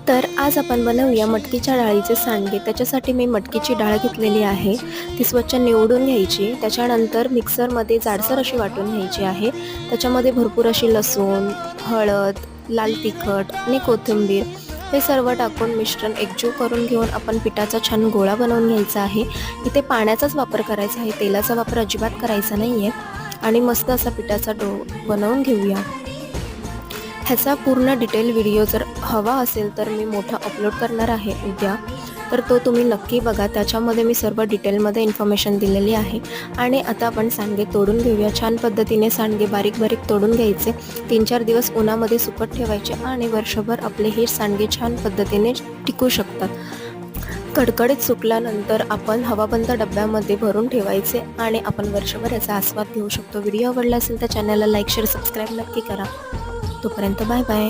तर आज आपण बनवूया मटकीच्या डाळीचे सांडगे। त्याच्यासाठी मी मटकीची डाळ घेतलेली आहे, ती स्वच्छ निवडून घ्यायची। त्याच्यानंतर मिक्सरमध्ये जाडसर अशी वाटून घ्यायची आहे। त्याच्यामध्ये भरपूर अशी लसूण, हळद, लाल तिखट आणि कोथिंबीर हे सर्व टाकून मिश्रण एकजीव करून घेऊन आपण पिठाचा छान गोळा बनवून घ्यायचा आहे। इथे पाण्याचाच वापर करायचा आहे, तेलाचा वापर अजिबात करायचा नाहीये। आणि मस्त असा पिठाचा डो बनवून घेऊया। ह्याचा पूर्ण डिटेल व्हिडिओ जर हवा असेल तर मी मोठा अपलोड करणार आहे उद्या, तर तो तुम्ही नक्की बघा। त्याच्यामध्ये मी सर्व डिटेलमध्ये इन्फॉर्मेशन दिलेली आहे। आणि आता आपण सांडगे तोडून घेऊया। छान पद्धतीने सांडगे बारीक बारीक तोडून घ्यायचे, 3-4 दिवस उन्हामध्ये सुकत ठेवायचे आणि वर्षभर आपले हे सांडगे छान पद्धतीने टिकू शकतात। कडकडीत सुकल्यानंतर आपण हवाबंद डब्यामध्ये भरून ठेवायचे आणि आपण वर्षभर याचा आस्वाद घेऊ शकतो। व्हिडिओ आवडला असेल तर चॅनलला लाईक, शेअर, सबस्क्राईब नक्की करा। तोपर्यंत बाय बाय।